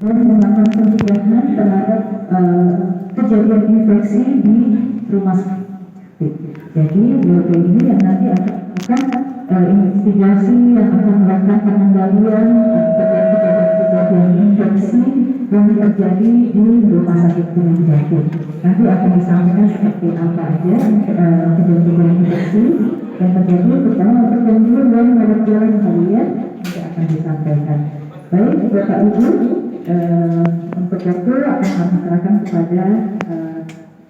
dan melakukan pencegahan terhadap kejadian infeksi di rumah sakit. Jadi BOP ini yang nanti akan investigasi, yang akan melakukan pengendalian terhadap kejadian infeksi yang terjadi di rumah sakit Gunung Jati. Nanti akan disampaikan seperti apa aja kejadian infeksi yang terjadi, terutama untuk gangguan dan gejala kalian nanti akan disampaikan. Baik, Bapak Ibu, untuk itu akan kami serahkan kepada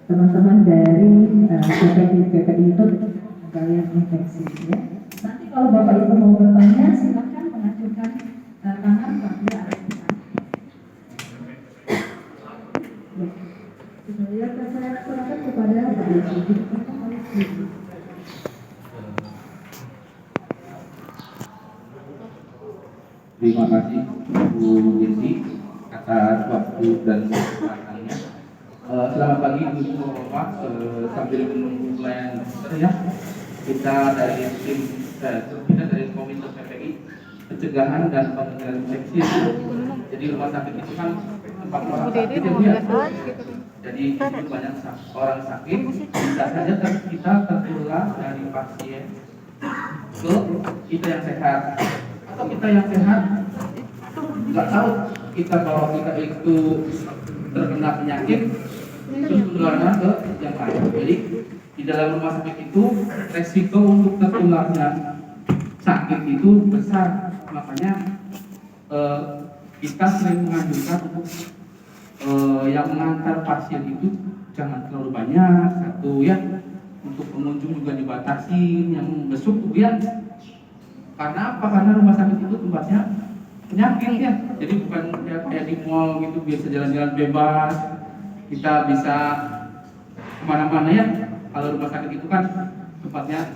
teman-teman dari PPI itu pengendalian infeksi. Ya. Nanti kalau Bapak Ibu mau bertanya, silakan mengajukan tangan pada arah sana. Ya, saya serahkan kepada Pak Ibu. Terima kasih Bu Desi atas waktu dan kesempatannya. Selamat pagi Bu Bapak. Sambil menunggu pelayanan ya, kita dari Komite PPI pencegahan dan pengendalian infeksi. Jadi rumah sakit itu kan tempat orang sakit ya. Jadi itu banyak orang sakit, bisa saja kita tertular dari pasien ke kita yang sehat. Atau kita yang sehat nggak tahu kita bahwa kita itu terkena penyakit terus menularnya ke yang lain. Jadi di dalam rumah sakit itu resiko untuk tertularnya sakit itu besar. Makanya kita sering menganjurkan untuk yang mengantar pasien itu jangan terlalu banyak, satu ya, untuk pengunjung juga dibatasi, yang besuk ya. Karena apa? Karena rumah sakit itu tempatnya penyakit ya. Jadi bukan ya, kayak di mall gitu biasa jalan-jalan bebas, kita bisa kemana-mana ya. Kalau rumah sakit itu kan tempatnya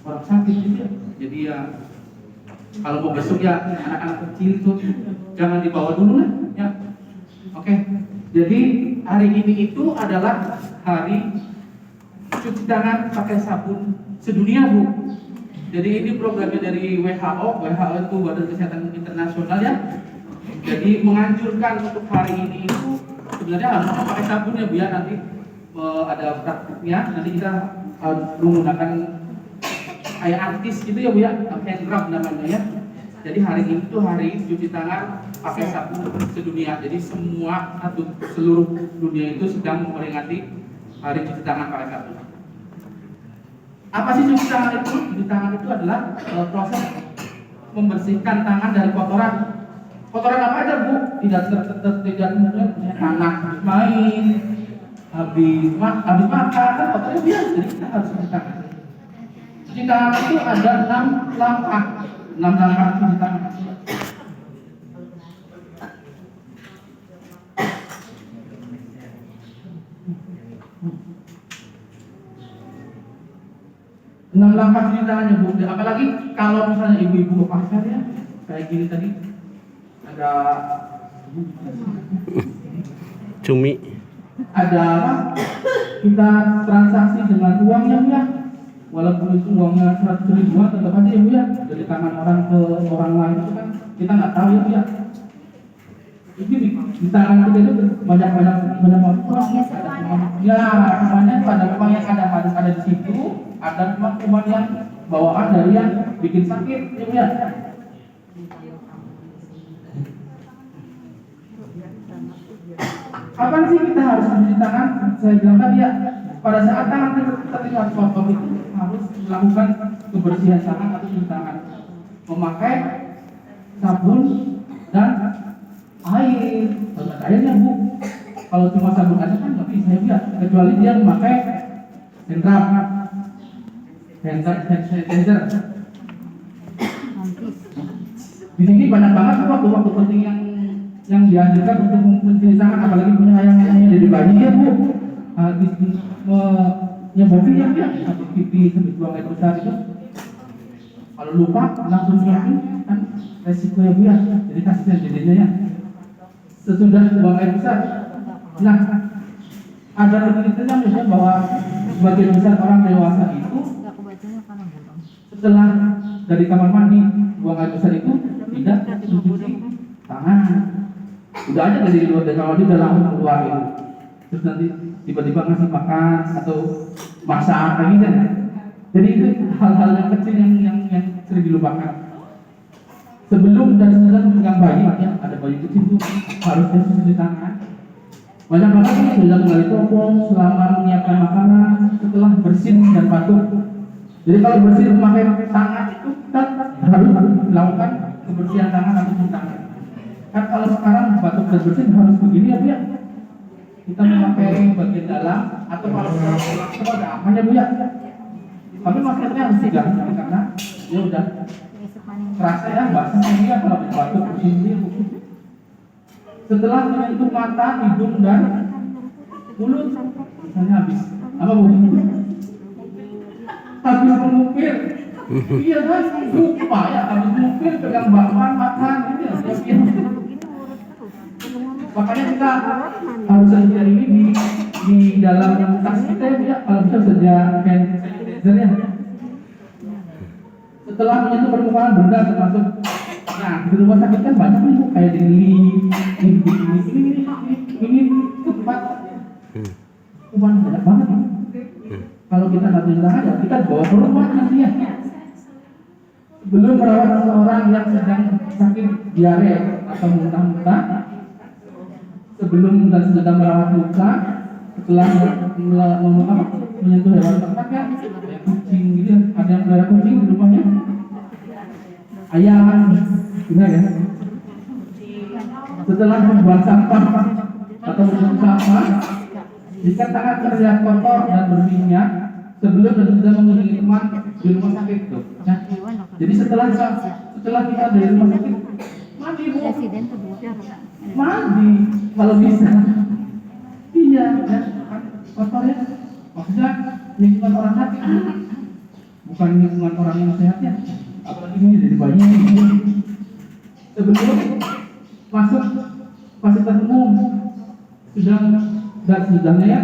orang sakit gitu ya. Jadi ya kalau mau besuk ya anak-anak kecil itu jangan dibawa dulu lah ya. Oke. Jadi hari ini itu adalah hari cuci tangan pakai sabun sedunia Bu. Jadi ini programnya dari WHO itu Badan Kesehatan Internasional ya. Jadi menganjurkan untuk hari ini itu sebenarnya harus pakai sabun ya Bu ya, nanti ada praktiknya, nanti kita menggunakan kayak artis gitu ya Bu ya, hand rub namanya ya. Jadi hari ini tuh hari cuci tangan pakai sabun sedunia. Jadi semua seluruh dunia itu sedang memperingati hari cuci tangan pakai sabun. Apa sih cuci tangan itu? Cuci tangan itu adalah proses membersihkan tangan dari kotoran. Kotoran apa aja Bu? Tidak mungkin tanah habis main, habis makan, kan kotornya biasa. Jadi kita harus cuci tangan. Cuci tangan itu ada 6 langkah. 6 langkah cuci tangan. Enam langkah cuci tangannya Bu. Apalagi kalau misalnya ibu-ibu ke pasar ya, kayak gini tadi ada cumi. Ada apa? Kita transaksi dengan uangnya Bu ya. Walaupun itu uangnya 100 ribuan tetap aja ya Bu ya. Dari tangan orang ke orang lain itu kan kita nggak tahu ya Bu ya. Ini di tangan kita itu banyak ya, namanya pada memang yang harus ada di situ. Ada memang kuman yang bawaan dari yang bikin sakit ya Bu ya. Kapan sih kita harus mencuci tangan? Saya bilang tadi ya, pada saat tangan terlihat kotor itu harus melakukan kebersihan tangan atau cuci tangan, memakai sabun dan air. Harus ada airnya Bu. Kalau cuma sabun aja kan nggak bisa ya, kecuali dia memakai hand sanitizer. Di sini banyak banget waktu penting yang dianjurkan untuk mencuci tangan, apalagi punya yang jadi bayi ya Bu. Nyebutin ya habis pipi habis buang air besar itu, kalau lupa langsung nyiapin kan resiko ya Bu ya. Jadi kasihan jadinya ya sesudah buang air besar. Nah, ada penelitian misalnya bahwa sebagian besar orang dewasa itu setelah dari kamar mandi buang air besar itu tidak mencuci tangan. udah aja dari luar, dari kamar dia udah langsung keluar gitu. Terus nanti tiba-tiba ngasih makan atau masak lagi kan. Jadi itu hal-hal yang kecil yang sering dilupakan. Sebelum dan sesudah memegang bayi, ya, ada bayi kecil itu harusnya cuci tangan. Banyak banget nih sudah mulai teropong selama menyiapkan makanan, setelah bersin dan patuh. Jadi kalau bersin memakai tangan itu kita harus melakukan kebersihan tangan atau cuci tangan. Kan kalau sekarang batuk dan bersin harus begini ya Bu ya. Kita memakai bagian dalam atau kalau kita ada aman ya Bu ya. Tapi maskernya harus diganti karena ya udah terasa ya basahnya dia kalau batuk bersin dia. Setelah menyentuh mata, hidung dan mulut, misalnya habis apa Bu? Habis mengupir, iya kan? Lupa ya, habis mengupir pegang bakwan makan gitu ya. Makanya kita harus sedia ini di dalam tas kita ya, kalau bisa sedia hand sanitizer ya. Setelah menyentuh permukaan benda termasuk, nah di rumah sakit kan banyak nih Bu, kayak di ini tempat kuman banyak banget nih. Kalau kita nggak bisa aja, kita bawa ke rumah nanti ya. Belum merawat seseorang yang sedang sakit diare atau muntah-muntah, sebelum dan sesudah merawat luka, setelah menyentuh hewan ternak ya, kayak kucing gitu, ada yang pelihara kucing di rumahnya, ayam, benar ya. Setelah membuang sampah atau membuang sampah, jika tangan terlihat kotor dan berminyak, sebelum dan sudah mengunjungi teman di rumah sakit tuh. Nah, jadi setelah kita dari rumah sakit, mandi Bu, mandi kalau bisa. Iya, ya, kotor ya. Maksudnya lingkungan orang sakit, bukan lingkungan orang yang sehat ya. Apalagi ini dari bayi. Sebelum masuk fasilitas umum sudahnya ya,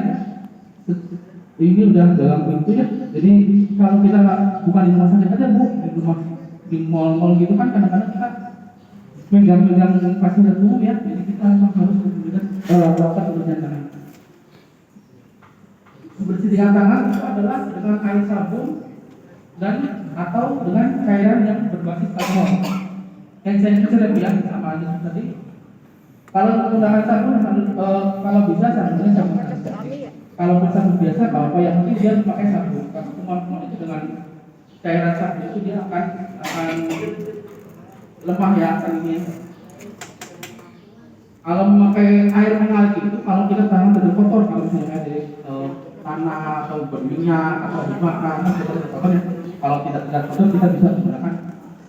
ini udah dalam pintu ya. Jadi kalau kita bukan di rumah sakit aja Bu, di mall-mall gitu kan kadang-kadang kita megang fasilitas umum ya. Jadi kita harus melakukan kebersihan tangan. Kebersihan tangan itu adalah dengan air sabun dan atau dengan cairan yang berbasis alkohol. Yang saya sudah bilang sama aja tadi. Kalau menggunakan sabun kalau bisa sabunnya sabun antiseptik. Kalau sabun biasa kalau yang mungkin dia pakai sabun. Karena kuman-kuman itu dengan cairan sabun itu dia akan lemah ya ini. Kalau memakai air mengalir itu kalau kita tangan terlalu kotor, kalau misalnya dari tanah atau berminyak atau dimakan atau kotor ya. Kalau tidak kotor kita bisa menggunakan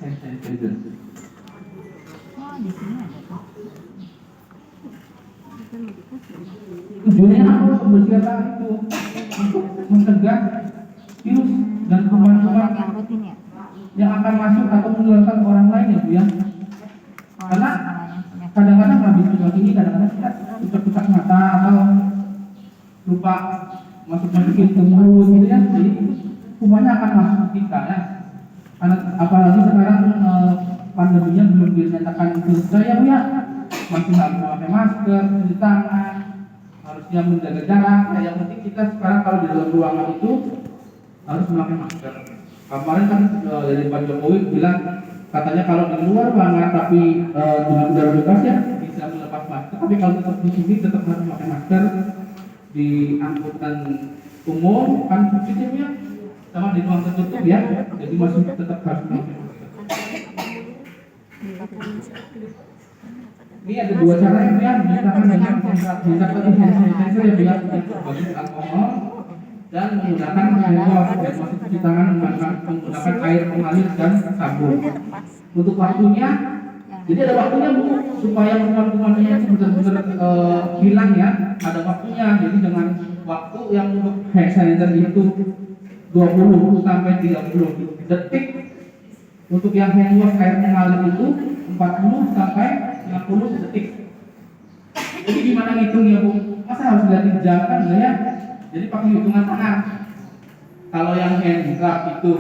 hand sanitizer. Tujuannya apa? Kebersihan tangan itu untuk mencegah virus dan kuman-kuman yang akan masuk atau menularkan orang lain ya Bu ya. Karena kadang-kadang habis pegang ini, kadang-kadang kita tutup mata atau lupa masukin ke mulut gitu ya. Jadi kumannya akan masuk ke kita ya. Karena apalagi sekarang pandeminya belum dinyatakan selesai ya Bu ya. Masih harus memakai masker, cuci tangan, harusnya menjaga jarak. Nah, yang penting kita sekarang kalau di dalam ruangan itu harus memakai masker. Kemarin kan dari Pak Jokowi bilang katanya kalau di luar banget tapi dengan udara bebas ya bisa melepas masker. Tapi kalau tetap di sini tetap harus memakai masker. Di angkutan umum kan fungsinya sama di ruang tertutup ya. Jadi masih tetap harus memakai masker. Ini ada dua cara ya, misalkan dengan sanitizer yang biar berbasis alkohol dan menggunakan hand wash dan masih cuci tangan menggunakan air mengalir dan sabun. Untuk waktunya, jadi ada waktunya Bu, supaya kuman-kumannya itu benar-benar hilang ya. Ada waktunya, jadi dengan waktu yang untuk hand sanitizer itu 20 sampai 30 detik. Untuk yang hand wash air mengalir itu 40 sampai 60 detik. Jadi gimana ngitungnya Bu? Masa harus ganti jam kan enggak ya? Jadi pakai hitungan tangan. Kalau yang hand scrub itu,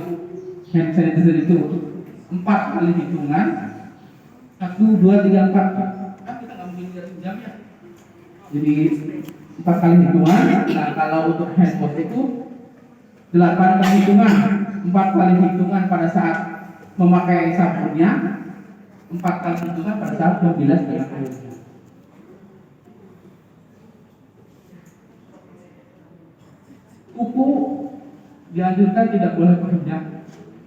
hand sanitizer itu 4 kali hitungan, 1, 2, 3, 4. Kan kita nggak mungkin ganti jam ya. Jadi 4 kali hitungan. Nah kalau untuk hand wash itu 8 kali hitungan, 4 kali hitungan pada saat memakai sabunnya, 4 kali hitungan pada saat membilas dengan airnya. Kuku dianjurkan tidak boleh panjang.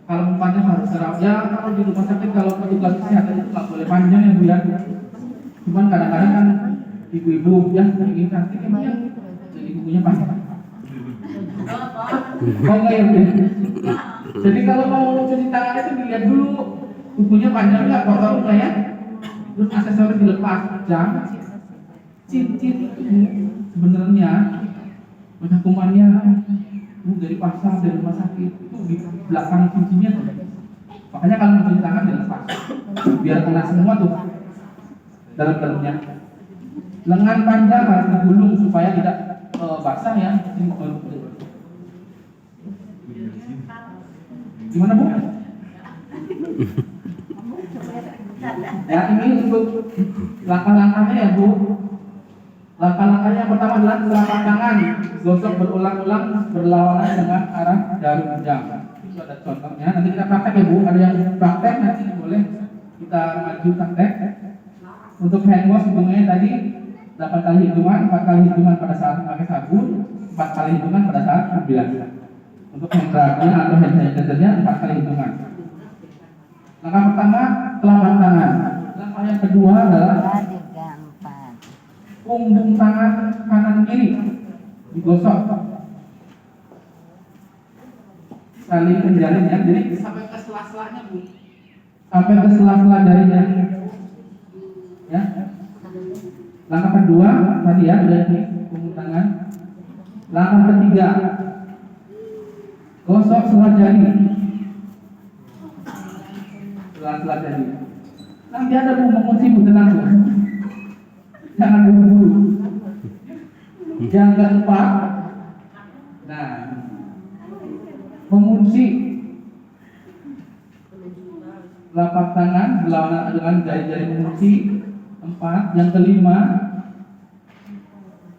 Kalau umpannya harus seram. Ya kalau di rumah sakit kalau petugas kesehatan itu nggak boleh panjang ya Bu ya. Cuman kadang-kadang kan ibu-ibu ya ingin cantik kan ya, jadi kukunya panjang. Oh enggak ya Bu. Jadi kalau mau cuci tangan itu dilihat dulu kukunya panjang nggak, kotor nggak ya. Terus aksesoris dilepas. Jangan cincin itu sebenarnya banyak kumannya dari pasar, dari rumah sakit itu di belakang cincinnya tuh. Makanya kalau mencuci tangan dilepas biar kena semua tuh dalam-dalamnya. Lengan panjang harus digulung supaya tidak basah ya. Gimana Bu? Ya ini untuk langkah-langkahnya ya Bu. Langkah-langkahnya yang pertama adalah telapak tangan gosok berulang-ulang berlawanan dengan arah jarum jam. Itu ada contohnya. Nanti kita praktek ya Bu. Ada yang praktek nanti boleh kita maju praktek. Untuk hand wash hitungnya tadi 8 kali hitungan, 4 kali hitungan pada saat memakai sabun, 4 kali hitungan pada saat membilas. Untuk hand rubnya atau hand sanitizer-nya 4 kali hitungan. Langkah pertama telapak tangan. Langkah yang kedua adalah punggung tangan kanan kiri digosok saling menjalin ya, jadi sampai ke sela-selanya Bu, sampai ke sela-sela jarinya ya. Langkah kedua tadi ya udah ini punggung tangan. Langkah ketiga gosok sela jari, sela-sela jari. Nanti ada Bu mengunci Bu, tenang Bu, jangan buru-buru. Yang keempat, nah mengunci telapak tangan berlawanan dengan jari-jari mengunci. 4. Yang kelima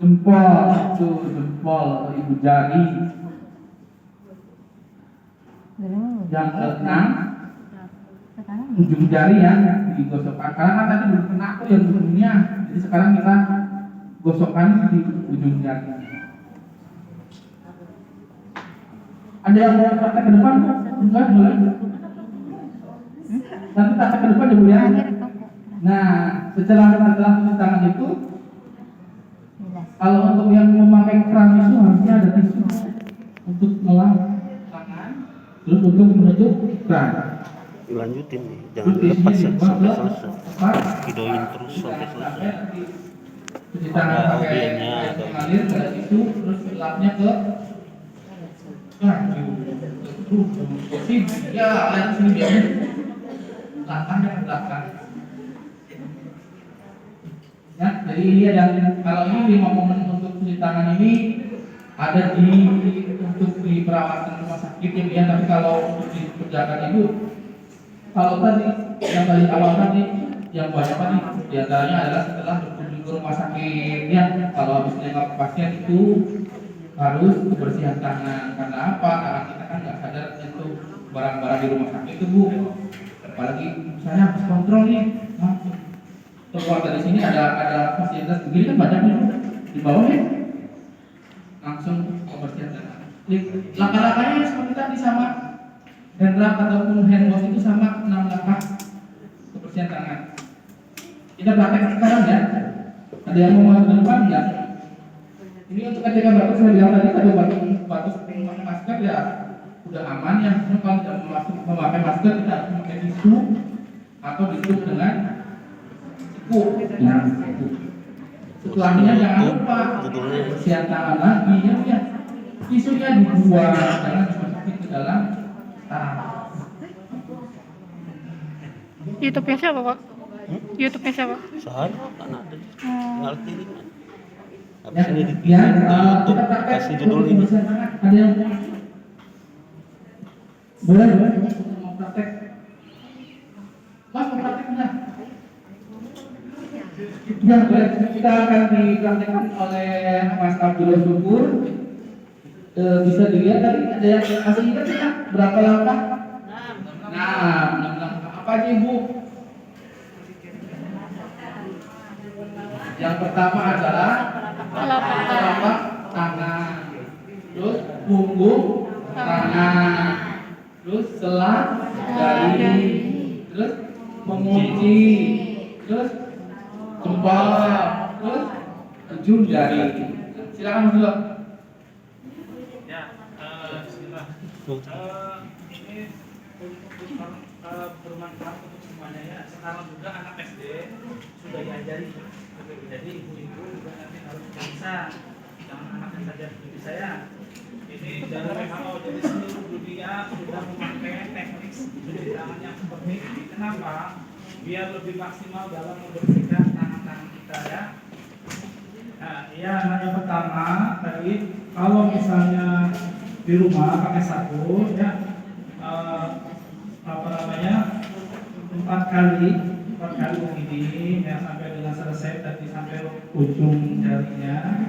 jempol, tuh jempol atau ibu jari. Yang keenam ujung jari ya digosokkan. Karena kan tadi belum kena tuh yang ujungnya, jadi sekarang kita gosokkan di ujung jari. Ada yang mau praktek ke depan? Enggak, boleh. Nanti praktek ke depan ya Bu ya. Nah, setelah cuci tangan itu, kalau untuk yang memakai keran itu harusnya ada tisu untuk melap tangan, terus untuk menutup keran. Lanjutin nih, jangan dilepas ya sampai selesai. Videoin terus sampai selesai. Cuci tangan pakai air mengalir, ada tisu, terus lapnya ke ya, air sini biar belakangnya ke belakang. Ya, jadi ini ada, kalau ini 5 momen untuk cuci tangan ini ada di untuk di perawatan rumah sakit ya, tapi kalau untuk di perjalanan itu, kalau tadi yang tadi awal tadi yang banyak tadi diantaranya adalah setelah berkunjung ke rumah sakit ya, kalau habis nengok pasien itu harus kebersihan tangan. Karena apa? Karena kita kan nggak sadar itu barang-barang di rumah sakit itu Bu, apalagi saya habis kontrol nih langsung keluar dari sini ada fasilitas begini kan banyak nih di bawah ya, langsung kebersihan tangan. Langkah-langkahnya seperti tadi sama hand rub ataupun hand wash itu sama 6 langkah kebersihan tangan. Kita praktek sekarang ya. Ada yang mau masuk ke depan ya? Ini untuk ketika batuk saya bilang tadi kalau batuk memakai masker ya udah aman ya. Kalau tidak memakai masker kita harus memakai tisu atau ditutup dengan setelahnya jangan lupa kebersihan tangan lagi ya. Tisunya dibuang, jangan dimasukin ke dalam tas. YouTube-nya siapa Pak? YouTube-nya siapa? Sehari kan ada tinggal kirim. Ya, Habis ini ya, untuk kasih judul ini. Ada yang boleh mau praktek? Mas mau praktek enggak? Ya, boleh. Kita akan dipraktekkan oleh Mas Abdul Syukur. Bisa dilihat tadi ada yang kasih ingat tidak berapa langkah? Nah, 6 langkah. Apa aja Ibu? Yang pertama adalah telapak tangan, terus punggung tangan, terus selang jari, terus mengunci, terus jempol, terus ujung jari. Silakan Mas Dulu. Ya, bismillah. Ini bermanfaat untuk semuanya ya. Sekarang juga anak SD sudah diajari. Jadi ibu-ibu juga nanti harus bisa, jangan anaknya saja seperti saya. Ini dari WHO, jadi seluruh dunia sudah memakai teknik cuci tangan yang seperti ini. Kenapa? Biar lebih maksimal dalam membersihkan tangan-tangan kita ya. Nah, ya, yang pertama tadi kalau misalnya di rumah pakai sabun ya, apa namanya, 4 kali begini ya, sampai dengan selesai tadi sampai ujung jarinya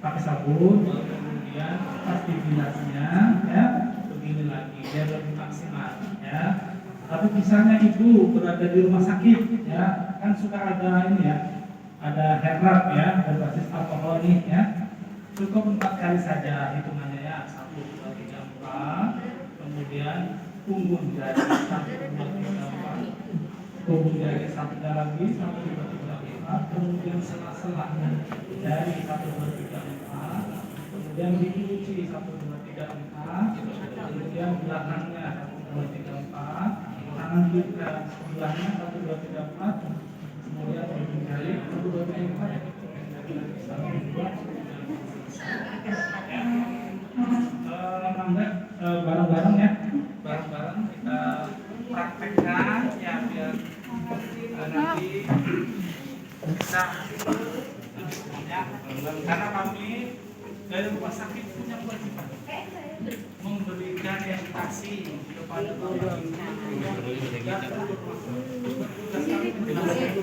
pakai sabun, kemudian pas dibilasinya ya begini lagi biar lebih maksimal ya. Tapi misalnya ibu berada di rumah sakit ya, kan suka ada ini ya, ada hair wrap ya, berbasis alkohol nih ya, cukup 4 kali saja hitungannya ya, 1, 2, 3, 4, kemudian punggung jari 1, 2, 3, 4, punggung jari 1 lagi 1, 2, 3, 4, kemudian sela-sela jari 1, 2, 3, 4, kemudian dikunci 1, 2, 3, 4, kemudian belakangnya 1, 2, 3, 4, tangan juga sebelahnya 1, 2, 3, 4, kemudian ujung jari 1, 2, 3, 4, bareng-bareng ya, bareng-bareng kita praktekkan ya biar nanti bisa ya, karena kami dari rumah sakit punya kewajiban memberikan edukasi kepada bapak ibu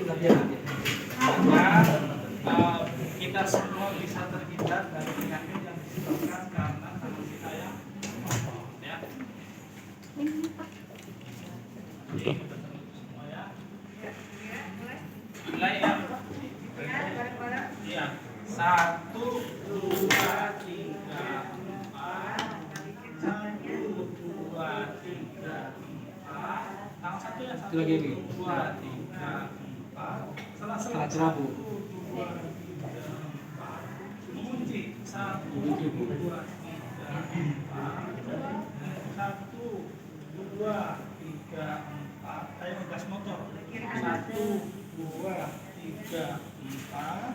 dan agar kita semua bisa terhindar dari penyakit yang disebabkan karena tangan kita yang kotor ya. Jadi semua ya. Mulai ya. Iya. 1, 2, 3, 4. 1, 2, 3, 4. Tangan satu ya. 1, 2, 3, 4. Salah cerabu. 1, 2, 3, 4. Mengunci 1, 2, 3, 4. 1, 2, 3, 4. Ayo gas motor. 1, 2, 3, 4.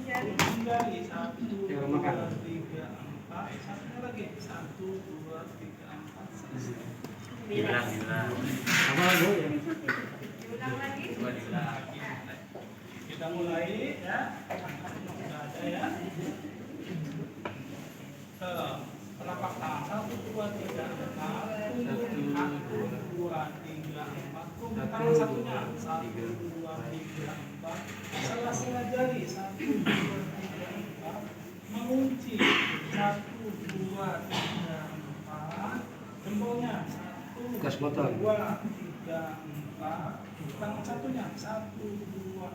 Ujung jari 1, 2, 3, 4. Satunya lagi 1, 2, 3, 4. Selesai. Diulang. Sama Bu ya. Diulang lagi. Coba diulang lagi. Kita mulai ya. Sudah ada ya. Telapak tangan 1, 2, 3, 4. 1, 2, 3, 4. Tangan satunya 1, 2, 3, 4. Sela-sela jari 1, 2, 3, 4. Mengunci 1, 2, 3, 4. Jempolnya 1, 2, 3, 4. Tangan satunya 1, 2,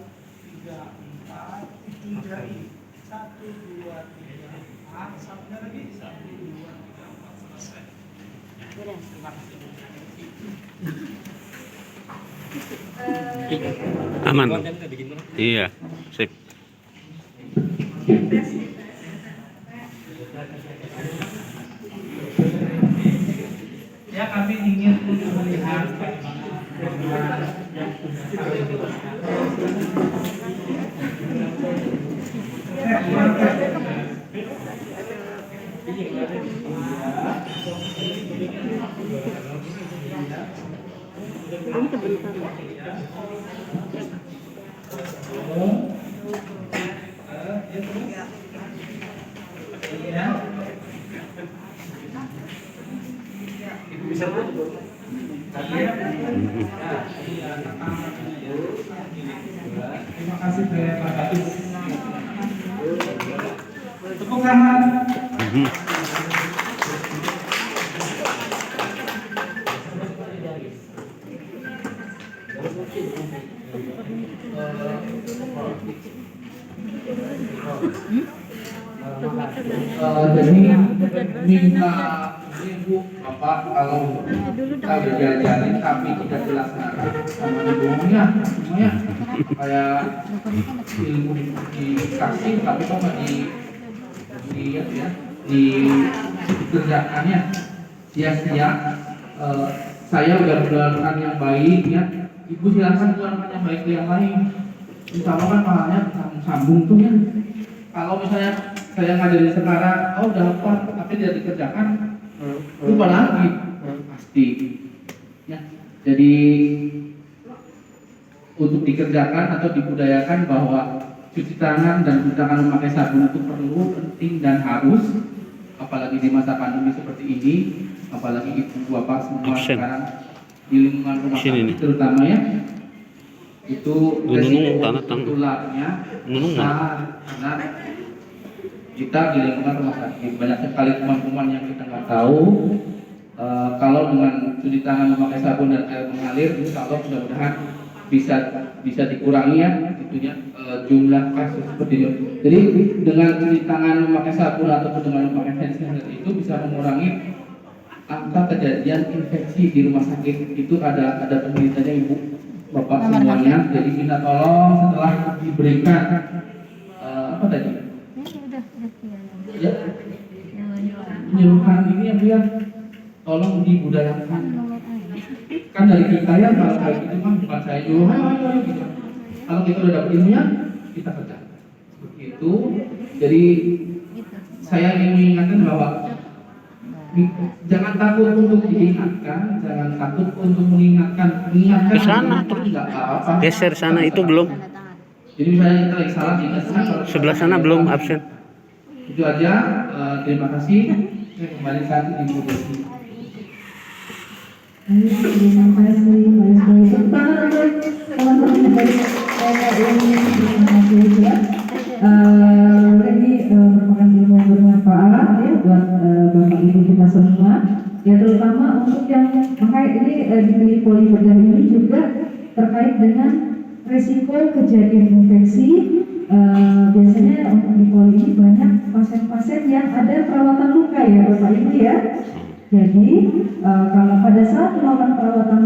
3, 4. Ujung jari 1, 2, 3, 4. Satunya lagi 1, 2, 3, 4. Selesai. Terima kasih. Aman. Iya, sip. Ya, kami ingin untuk melihat bagaimana yang bisa terima kasih banyak. Tepuk tangan. Jadi minta ibu bapak kalau kita diajarin tapi tidak dilaksanakan sama ibunya semuanya kayak ilmu dikasih tapi kok nggak dikerjakannya sia-sia. Saya udah menjalankan yang baik ya, ibu silakan jalankan yang baik ke yang lain. Insya Allah kan pahalanya sambung tuh ya. Kalau misalnya saya ngajarin sekarang, oh udah apa, tapi tidak dikerjakan, lupa lagi pasti. Ya, jadi untuk dikerjakan atau dibudayakan bahwa cuci tangan dan cuci tangan memakai sabun itu perlu, penting dan harus, apalagi di masa pandemi seperti ini, apalagi ibu bapak semua sekarang di lingkungan rumah sakit terutama ya. Itu resiko tertularnya besar karena kita di lingkungan rumah sakit banyak sekali kuman-kuman yang kita nggak tahu. Kalau dengan cuci tangan memakai sabun dan air mengalir, insya Allah mudah-mudahan bisa dikurangi ya itunya jumlah kasus seperti itu. Jadi dengan cuci tangan memakai sabun ataupun dengan memakai hand sanitizer itu bisa mengurangi angka kejadian infeksi di rumah sakit. Itu ada penelitiannya ibu bapak semuanya. Jadi minta tolong setelah diberikan apa tadi? Ya, penyuluhan ini ya Bu ya, tolong dibudayakan. Kan dari kita ya kalau kayak gitu kan bukan saya nyuruh, ayo gitu. Kalau kita udah dapat ilmunya, kita kerja. Seperti itu. Jadi saya ingin mengingatkan bahwa jangan takut untuk diingatkan, jangan takut untuk mengingatkan ke sana terus nggak apa-apa. geser sana itu belum. Jadi misalnya kita lagi salah diingatkan, Sebelah sana belum absen. Itu aja. Terima kasih. Saya kembalikan ke Ibu Desi. Terima kasih teman-teman dari terima kasih ya. Ini merupakan ilmu bermanfaat ya buat bapak ibu kita semua. Ya terutama untuk yang makanya ini di poli bedah ini juga terkait dengan risiko kejadian infeksi. Biasanya untuk di poli ini banyak pasien-pasien yang ada perawatan luka ya bapak ibu ya. Jadi kalau pada saat melakukan perawatan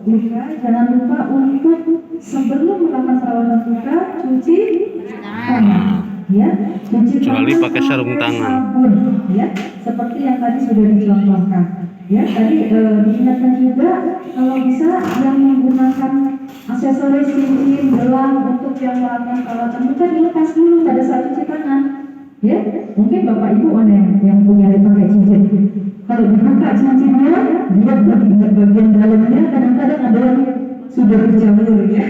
luka, jangan lupa untuk sebelum melakukan perawatan luka cuci tangan, ya, cuci Kecuali tangan pakai sarung tangan. sabun, ya, seperti yang tadi sudah dicontohkan. Ya, tadi diingatkan juga kalau bisa yang menggunakan aksesoris cincin, gelang untuk yang melakukan perawatan luka dilepas dulu pada saat cuci tangan. Ya, mungkin bapak ibu ada yang punya pakai cincin. Kalau dibuka cincinnya, dia bagian dalamnya kadang-kadang ada yang sudah berjamur ya,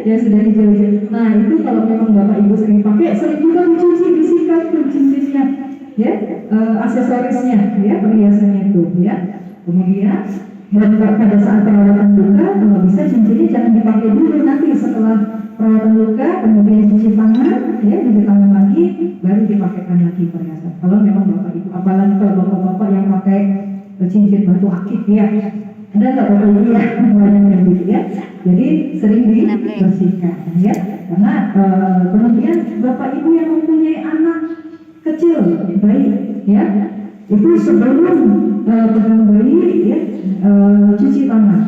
ya sudah dijauh. Nah itu kalau memang bapak ibu sering pakai, sering juga dicuci, disikat tuh cincinnya, ya, aksesorisnya, ya, perhiasannya itu, ya. Kemudian dan pada saat perawatan luka, kalau bisa cincinnya jangan dipakai dulu, nanti setelah perawatan luka, kemudian cuci tangan, ya, cuci tangan lagi, baru dipakaikan lagi perhiasan. Kalau memang bapak ibu, apalagi kalau bapak-bapak yang pakai cincin batu akik, ya, ada nggak bapak ibu ya, banyak yang gitu ya. Jadi sering dibersihkan, ya, karena kemudian bapak ibu yang mempunyai anak kecil, bayi, ya, itu sebelum pegang bayi, ya, cuci tangan,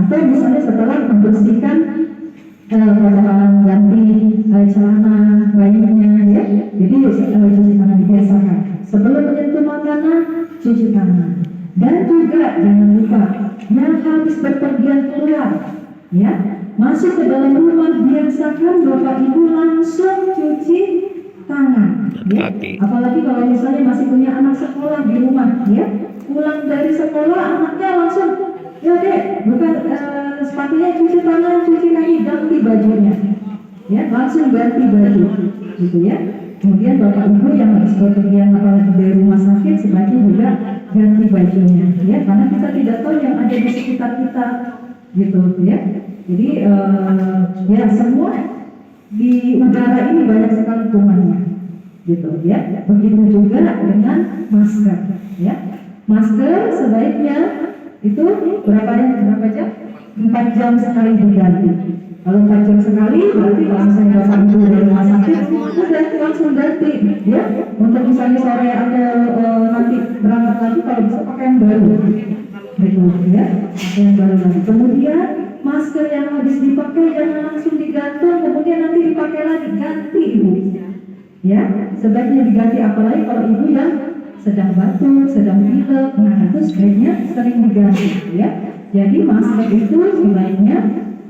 atau misalnya setelah membersihkan pada ganti celana bayinya, ya, jadi cuci tangan dibiasakan. Sebelum menyentuh makanan, cuci tangan. Dan juga jangan lupa yang habis berpergian keluar, ya, masuk ke dalam rumah, biasakan bapak ibu langsung cuci tangan, ya. Apalagi kalau misalnya masih punya anak sekolah di rumah, ya, pulang dari sekolah anaknya langsung, ya dek, bukan sepatunya cuci tangan, cuci kaki, ganti bajunya, ya, langsung ganti baju, gitu ya. Kemudian bapak ibu yang harus bepergian apalagi dari rumah sakit sebaiknya juga ganti bajunya, ya, karena kita tidak tahu yang ada di sekitar kita, gitu ya. Jadi ya semua di udara ini banyak sekali kumannya, gitu ya. Begitu juga dengan masker ya. Masker sebaiknya itu berapa jam? 4 jam sekali diganti. Kalau 4 jam sekali berarti kalau misalnya Bapak Ibu dari rumah sakit sudah langsung ganti ya. Untuk misalnya sore atau nanti berangkat lagi kalau bisa pakai yang baru gitu ya, pakai yang baru lagi. Kemudian masker yang habis dipakai jangan langsung digantung kemudian nanti dipakai lagi, ganti Ibu ya, sebaiknya diganti, apalagi kalau Ibu yang sedang batuk, sedang pilek, nah itu sebaiknya sering diganti ya. Jadi masker itu sebaiknya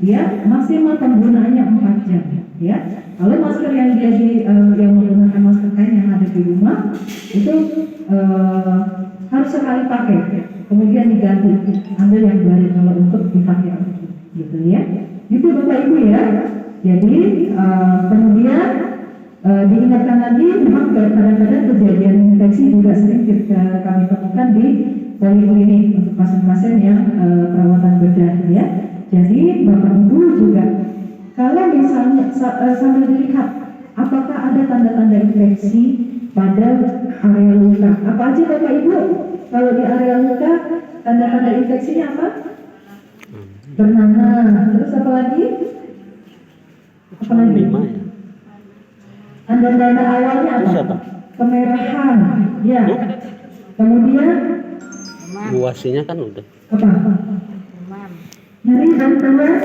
dia maksimal penggunaannya 4 jam ya. Kalau masker yang dia yang menggunakan masker kain yang ada di rumah itu harus sekali pakai, kemudian diganti, ambil yang baru kalau untuk dipakai lagi gitu ya. Itu Bapak Ibu ya. Jadi kemudian diingatkan lagi, memang kadang-kadang kejadian infeksi juga sering kami temukan di poliklinik untuk pasien-pasien yang perawatan bedah ya. Jadi Bapak Ibu juga kalau misalnya sambil dilihat apakah ada tanda-tanda infeksi pada area luka, apa aja Bapak Ibu? Kalau di area luka tanda-tanda infeksinya apa? Bernanah, terus apa lagi? Apa lagi? Tanda-tanda awalnya apa? Kemerahan, ya. Kemudian Buasinya kan udah. apa? Nyeri dan keluar